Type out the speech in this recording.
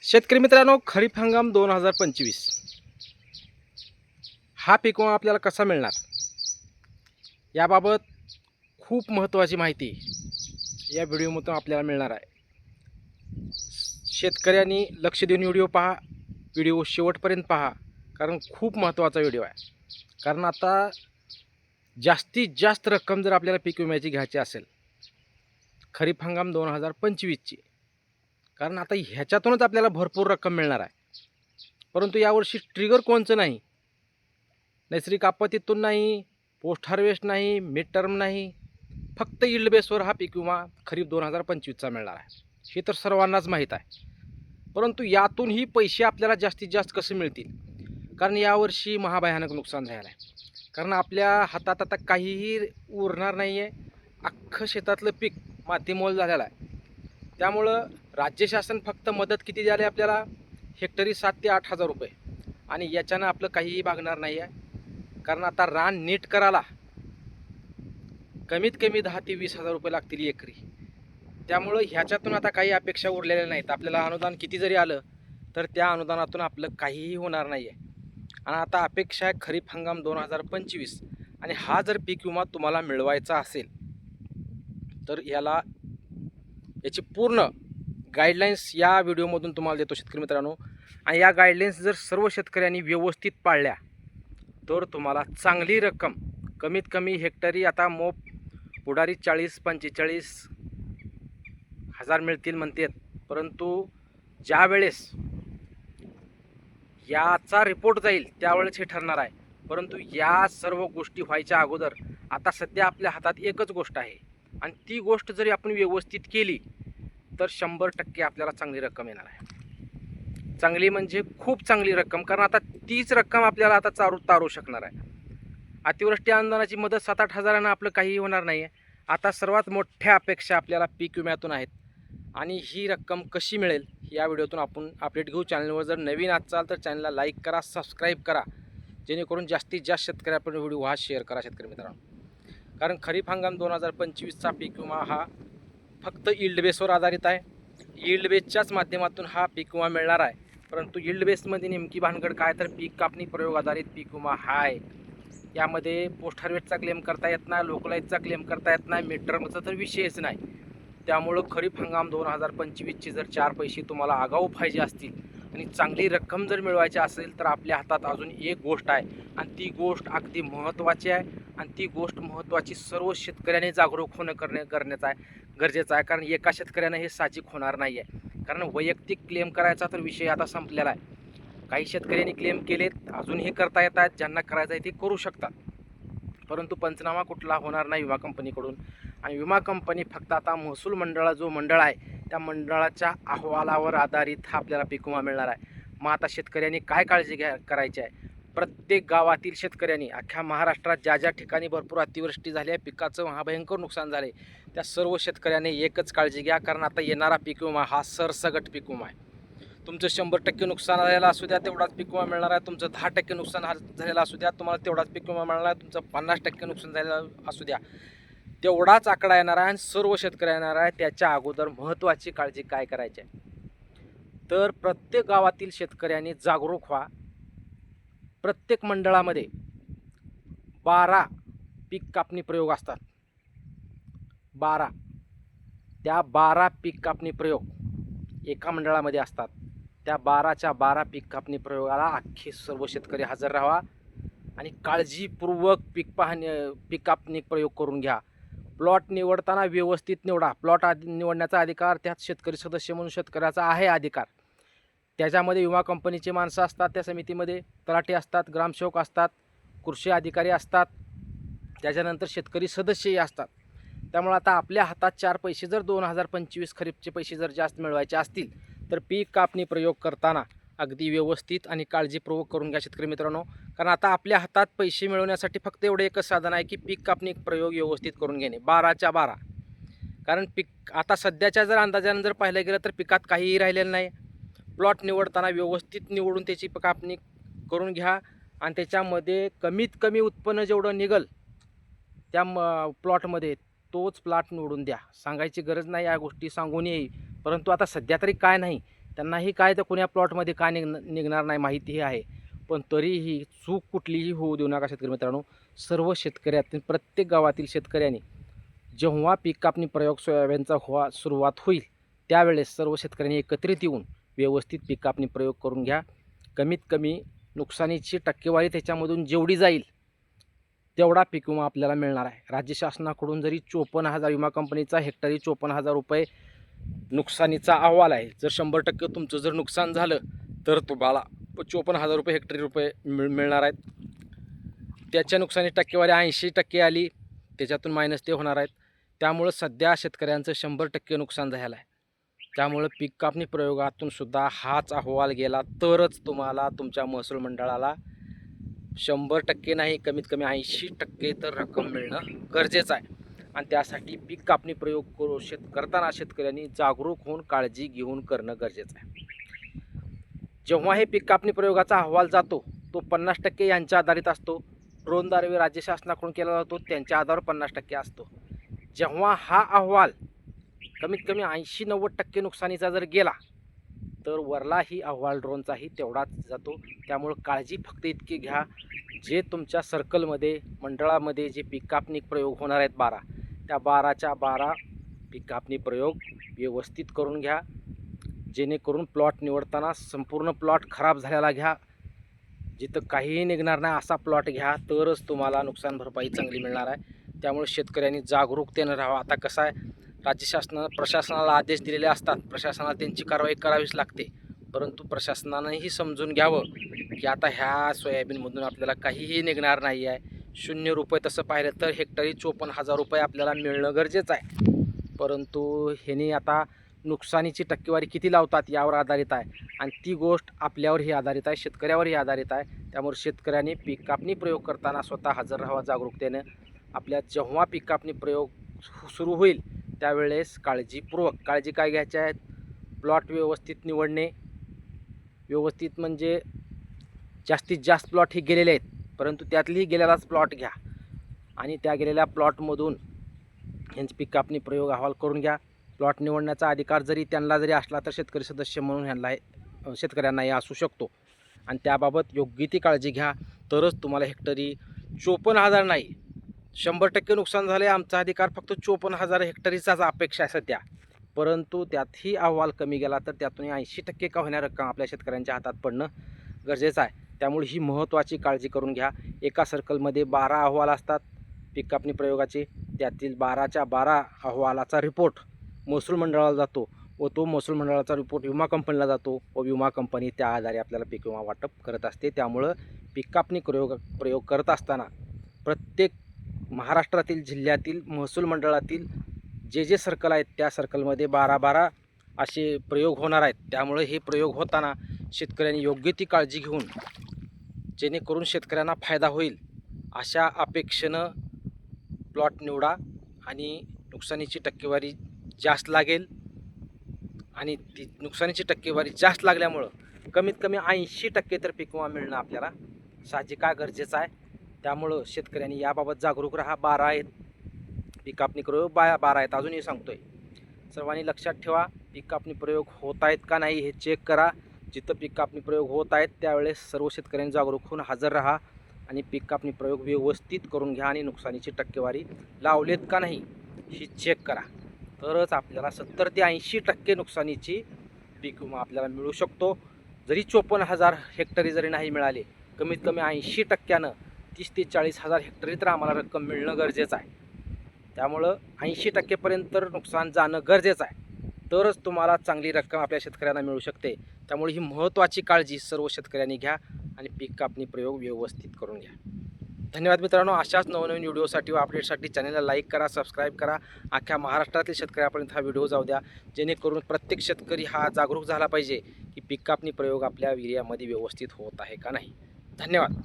शेतकरी मित्रांनो, खरीप हंगाम 2025 हा पीक विमा आपल्याला कसा मिळणार याबाबत खूप महत्त्वाची माहिती या व्हिडिओमधून आपल्याला मिळणार आहे. शेतकऱ्यांनी लक्ष देऊन व्हिडिओ पहा, व्हिडिओ शेवटपर्यंत पहा, कारण खूप महत्त्वाचा व्हिडिओ आहे. कारण आता जास्तीत जास्त रक्कम जर आपल्याला पीक विम्याची घ्यायची असेल खरीप हंगाम 2025ची, कारण आता ह्याच्यातूनच आपल्याला भरपूर रक्कम मिळणार आहे. परंतु यावर्षी ट्रिगर कोणचं नाही, नैसर्गिक आपत्तीतून नाही, पोस्ट हार्वेस्ट नाही, मिड टर्म नाही, फक्त यील्ड बेसवर हा पीक विमा खरीप 2025चा मिळणार आहे. हे तर सर्वांनाच माहीत आहे. परंतु यातूनही पैसे आपल्याला जास्तीत जास्त कसे मिळतील, कारण यावर्षी महाभयानक नुकसान झालं आहे. कारण आपल्या हातात आता काहीही उरणार नाही आहे. अख्खं शेतातलं पीक मातीमोल झालेलं आहे. त्यामुळं राज्य शासन फक्त मदत किती द्याले आपल्याला, हेक्टरी 7 ते 8 हजार रुपये, आणि याच्यानं आपलं काहीही भागणार नाही आहे. कारण आता रान नीट करायला कमीत कमी 10 ते 20 हजार रुपये लागतील एकरी. त्यामुळं ह्याच्यातून आता काही अपेक्षा उरलेल्या नाहीत. आपल्याला अनुदान किती जरी आलं तर त्या अनुदानातून आपलं काहीही होणार नाही आहे. आणि आता अपेक्षा आहे खरीप हंगाम 2025, आणि हा जर पीक विमा तुम्हाला मिळवायचा असेल तर याची पूर्ण गाईडलाईन्स या व्हिडिओमधून तुम्हाला देतो शेतकरी मित्रांनो. आणि या गाईडलाईन्स जर सर्व शेतकऱ्यांनी व्यवस्थित पाळल्या तर तुम्हाला चांगली रक्कम, कमीत कमी हेक्टरी आता मोप पुढारी 40-45 हजार मिळतील म्हणतात. परंतु ज्या वेळेस याचा रिपोर्ट जाईल त्यावेळेस हे ठरणार आहे. परंतु या सर्व गोष्टी व्हायच्या अगोदर आता सध्या आपल्या हातात एकच गोष्ट आहे, आणि ती गोष्ट जरी आपण व्यवस्थित केली तर 100% आपल्याला चांगली रक्कम येणार आहे. चांगली म्हणजे खूप चांगली रक्कम, कारण आता तीच रक्कम आपल्याला आता तारू शकणार आहे. अतिवृष्टी अनुदानाची मदत 7-8 हजारानं आपलं काहीही होणार नाही आहे. आता सर्वात मोठ्या अपेक्षा आपल्याला पीक विम्यातून आहेत, आणि ही रक्कम कशी मिळेल या व्हिडिओतून आपण अपडेट घेऊ. चॅनलवर जर नवीन असाल तर चॅनलला लाईक करा, सबस्क्राईब करा, जेणेकरून जास्तीत जास्त शेतकऱ्यापर्यंत व्हिडिओ हा शेअर करा शेतकरी मित्रांनो. कारण खरीप हंगाम 2025चा पीक विमा हा फक्त यील्ड बेसवर आधारित आहे. यील्ड बेसच्याच माध्यमातून हा पीक विमा मिळणार आहे. परंतु यील्ड बेसमध्ये नेमकी भानगड काय, तर पीक कापणी प्रयोग आधारित पीक विमा हा आहे. यामध्ये पोस्ट हार्वेस्टचा क्लेम करता येत नाही, लोकलाईजचा क्लेम करता येत नाही, मिड टर्मचा तर विषयच नाही. त्यामुळं खरीप हंगाम 2025चे जर 4 पैसे तुम्हाला आगाऊ पाहिजे असतील आणि चांगली रक्कम जर मिळवायची असेल तर आपल्या हातात अजून एक गोष्ट आहे, आणि ती गोष्ट अगदी महत्त्वाची आहे. आणि ती गोष्ट महत्त्वाची सर्व शेतकऱ्यांनी जागरूक करण्याचं आहे, गरजेचं आहे. कारण एका शेतकऱ्यानं हे साहजिक होणार नाही आहे. कारण वैयक्तिक क्लेम करायचा तर विषय आता संपलेला आहे. काही शेतकऱ्यांनी क्लेम केलेत, अजूनही करता येतात, ज्यांना करायचं आहे ते करू शकतात. परंतु पंचनामा कुठला होणार नाही विमा कंपनीकडून. आणि विमा कंपनी फक्त आता महसूल मंडळा जो मंडळ आहे त्या मंडळाच्या अहवालावर आधारित हा आपल्याला पीक विमा मिळणार आहे. मग आता शेतकऱ्यांनी काय काळजी करायची आहे, प्रत्येक गावातील शेतकऱ्यांनी, अख्ख्या महाराष्ट्रात ज्या ज्या ठिकाणी भरपूर अतिवृष्टी झाली आहे, पिकाचं महाभयंकर नुकसान झाले, त्या सर्व शेतकऱ्यांनी एकच काळजी घ्या. कारण आता येणारा पीक विमा हा सरसगट पीक विमा आहे. तुमचं 100% नुकसान झालेलं असू द्या तेवढाच पीक विमा मिळणार आहे. तुमचं 10% नुकसान झालेलं असू द्या तुम्हाला तेवढाच पीक विमा मिळणार आहे. तुमचं 50% नुकसान झालेलं असू द्या तेवढाच आकडा येणार आहे, आणि सर्व शेतकरी येणार आहे. त्याच्या अगोदर महत्त्वाची काळजी काय करायची आहे, तर प्रत्येक गावातील शेतकऱ्यांनी जागरूक व्हा. प्रत्येक मंडळामध्ये 12 पीक कापणी प्रयोग असतात. 12 त्या 12 पीक कापणी प्रयोग एका मंडळामध्ये असतात. त्या 12च्या 12 पीक कापणी प्रयोगाला अख्खे सर्व शेतकरी हजर राहा, आणि काळजीपूर्वक पीक कापणी प्रयोग करून घ्या. प्लॉट निवडताना व्यवस्थित निवडा. प्लॉट निवडण्याचा अधिकार त्यात शेतकरी सदस्य म्हणून शेतकऱ्याचा आहे अधिकार. त्याच्यामध्ये विमा कंपनीचे माणसं असतात, त्या समितीमध्ये तलाठी असतात, ग्रामसेवक असतात, कृषी अधिकारी असतात, त्याच्यानंतर शेतकरी सदस्यही असतात. त्यामुळे आता आपल्या हातात 4 पैसे जर 2025 खरीपचे पैसे जर जास्त मिळवायचे असतील तर पीक कापणी प्रयोग करताना अगदी व्यवस्थित आणि काळजीपूर्वक करून घ्या शेतकरी मित्रांनो. कारण आता आपल्या हातात पैसे मिळवण्यासाठी फक्त एवढं एकच साधन आहे की पीक कापणी प्रयोग व्यवस्थित करून घेणे, 12च्या 12. कारण पीक आता सध्याच्या जर अंदाजानं जर पाहिलं गेलं तर पिकात काहीही राहिलेलं नाही. प्लॉट निवडताना व्यवस्थित निवडून त्याची कापणी करून घ्या, आणि त्याच्यामध्ये कमीत कमी उत्पन्न जेवढं निघल त्या प्लॉटमध्ये तोच प्लॉट निवडून द्या. सांगायची गरज नाही, या गोष्टी सांगून येईल. परंतु आता सध्या तरी काय नाही, त्यांनाही काय तर कोण्या प्लॉटमध्ये काय निघणार नाही माहितीही आहे, पण तरीही चूक कुठलीही होऊ देऊ नका शेतकरी मित्रांनो. सर्व शेतकऱ्यातील प्रत्येक गावातील शेतकऱ्यांनी जेव्हा पीक कापणी प्रयोग सोयाबीनचा सुरुवात होईल त्यावेळेस सर्व शेतकऱ्यांनी एकत्रित येऊन व्यवस्थित पीक कापणी प्रयोग करून घ्या. कमीत कमी नुकसानीची टक्केवारी त्याच्यामधून जेवढी जाईल तेवढा पीक विमा आपल्याला मिळणार आहे. राज्य शासनाकडून जरी 54,000 विमा कंपनीचा हेक्टरी 54,000 रुपये नुकसानीचा अहवाल आहे. जर 100% तुमचं जर नुकसान झालं तर तुम्हाला 54,000 रुपये हेक्टरी मिळणार आहेत. त्याच्या नुकसानी टक्केवारी 80% आली त्याच्यातून मायनस ते होणार आहेत. त्यामुळं सध्या शेतकऱ्यांचं 100% नुकसान झालं आहे. त्यामुळं पीक कापणी प्रयोगातून सुद्धा हाच अहवाल गेला तरच तुम्हाला तुमच्या महसूल मंडळाला 100% नाही कमीत कमी 80% तर रक्कम मिळणं गरजेचं आहे. आणि त्यासाठी पीक कापणी प्रयोग करताना शेतकऱ्यांनी जागरूक होऊन काळजी घेऊन करणं गरजेचं आहे. जेव्हा हे पीक कापणी प्रयोगाचा अहवाल जातो तो 50% यांच्या आधारित असतो. ड्रोनद्वारे राज्य शासनाकडून केला जातो त्यांच्या आधारावर 50% असतो. जेव्हा हा अहवाल कमीत कमी 80-90% नुकसानीचा जर गेला तर वरलाही अहवाल ड्रोनचाही तेवढाच जातो. त्यामुळं काळजी फक्त इतकी घ्या, जे तुमच्या सर्कलमध्ये मंडळामध्ये जे पीक कापणी प्रयोग होणार आहेत 12 त्या 12च्या 12 पीक कापणी प्रयोग व्यवस्थित करून घ्या. जेणेकरून प्लॉट निवडताना संपूर्ण प्लॉट खराब झालेला घ्या. जिथं काहीही निघणार नाही असा प्लॉट घ्या तरच तुम्हाला नुकसान भरपाई चांगली मिळणार आहे. त्यामुळे शेतकऱ्यांनी जागरूकतेनं राहावं. आता कसं आहे, राज्य प्रशासनाला आदेश दिलेले असतात, प्रशासनाला त्यांची कारवाई करावीच लागते. परंतु प्रशासनानंही समजून घ्यावं की आता ह्या सोयाबीनमधून आपल्याला काहीही निघणार नाही आहे. 0 रुपये तसं पाहिलं तर हेक्टरी 54,000 रुपये आपल्याला मिळणं गरजेचं आहे. परंतु ह्यांनी आता नुकसानीची टक्केवारी किती लावतात यावर आधारित आहे आणि ती गोष्ट आपल्यावरही आधारित आहे, शेतकऱ्यावरही आधारित आहे. त्यामुळे शेतकऱ्यांनी पीक कापणी प्रयोग करताना स्वतः हजर राहावं जागरूकतेनं. आपल्या जेव्हा पीक कापणी प्रयोग सुरू होईल त्यावेळेस काळजी काय घ्यायची आहे, प्लॉट व्यवस्थित निवडणे. व्यवस्थित म्हणजे जास्तीत जास्त प्लॉट हे गेलेले आहेत, परंतु त्यातलीही गेलेलाच प्लॉट घ्या आणि त्या गेलेल्या प्लॉटमधून ह्यांची पीक कापणी प्रयोग अहवाल करून घ्या. प्लॉट निवडण्याचा अधिकार जरी त्यांना असला तर शेतकरी सदस्य म्हणून शेतकऱ्यांनाही असू शकतो. आणि त्याबाबत योग्य ती काळजी घ्या तरच तुम्हाला हेक्टरी 54,000 नाही 100% नुकसान झाले. आमचा अधिकार फक्त 54,000 हेक्टरीचाच अपेक्षा आहे सध्या. परंतु त्यातही अहवाल कमी गेला तर त्यातून 80% का होणार रक्कम आपल्या शेतकऱ्यांच्या हातात पडणं गरजेचं आहे. त्यामुळे ही महत्त्वाची काळजी करून घ्या. एका सर्कलमध्ये 12 अहवाल असतात पीक कापणी प्रयोगाचे. त्यातील 12च्या 12 अहवालाचा रिपोर्ट महसूल मंडळाला जातो व तो महसूल मंडळाचा रिपोर्ट विमा कंपनीला जातो व विमा कंपनी त्या आधारे आपल्याला पीक विमा वाटप करत असते. त्यामुळं पीक कापणी प्रयोग करत असताना प्रत्येक महाराष्ट्रातील जिल्ह्यातील महसूल मंडळातील जे सर्कल आहेत त्या सर्कलमध्ये 12 असे प्रयोग होणार आहेत. त्यामुळे हे प्रयोग होताना शेतकऱ्यांनी योग्य ती काळजी घेऊन जेणेकरून शेतकऱ्यांना फायदा होईल अशा अपेक्षेनं प्लॉट निवडा आणि नुकसानीची टक्केवारी जास्त लागेल. आणि ती नुकसानीची टक्केवारी जास्त लागल्यामुळं कमीत कमी 80% तर पीक विमा मिळणं आपल्याला साहजिक गरजेचं आहे. त्यामुळं शेतकऱ्यांनी याबाबत जागरूक राहा. 12 आहेत पीक कापणी प्रयोग 12 आहेत अजूनही सांगतोय. सर्वांनी लक्षात ठेवा, पीक कापणी प्रयोग होत आहेत का नाही हे चेक करा. जिथं पीक कापणी प्रयोग होत आहेत त्यावेळेस सर्व शेतकऱ्यांनी जागरूक होऊन हजर राहा आणि पीक कापणी प्रयोग व्यवस्थित करून घ्या आणि नुकसानीची टक्केवारी लावलेत का नाही ही चेक करा. तरच आपल्याला 70 ते 80% नुकसानीची पीक विमा आपल्याला मिळू शकतो. जरी 54,000 हेक्टरी जरी नाही मिळाले कमीत कमी 80%नं 30 ते 40,000 हेक्टरी तर आम्हाला रक्कम मिळणं गरजेचं आहे. त्यामुळं 80% तर नुकसान जाणं गरजेचं आहे तरच तुम्हाला चांगली रक्कम आपल्या शेतकऱ्यांना मिळू शकते. त्यामुळे ही महत्त्वाची काळजी सर्व शेतकऱ्यांनी घ्या आणि पीक कापणी प्रयोग व्यवस्थित करून घ्या. धन्यवाद मित्रांनो. अशाच नवनवीन व्हिडिओसाठी व अपडेटसाठी चॅनलला लाईक करा, सबस्क्राईब करा. अख्ख्या महाराष्ट्रातील शेतकऱ्यापर्यंत हा व्हिडिओ जाऊ द्या जेणेकरून प्रत्येक शेतकरी हा जागरूक झाला पाहिजे की पीक कापणी प्रयोग आपल्या एरियामध्ये व्यवस्थित होत आहे का नाही. धन्यवाद.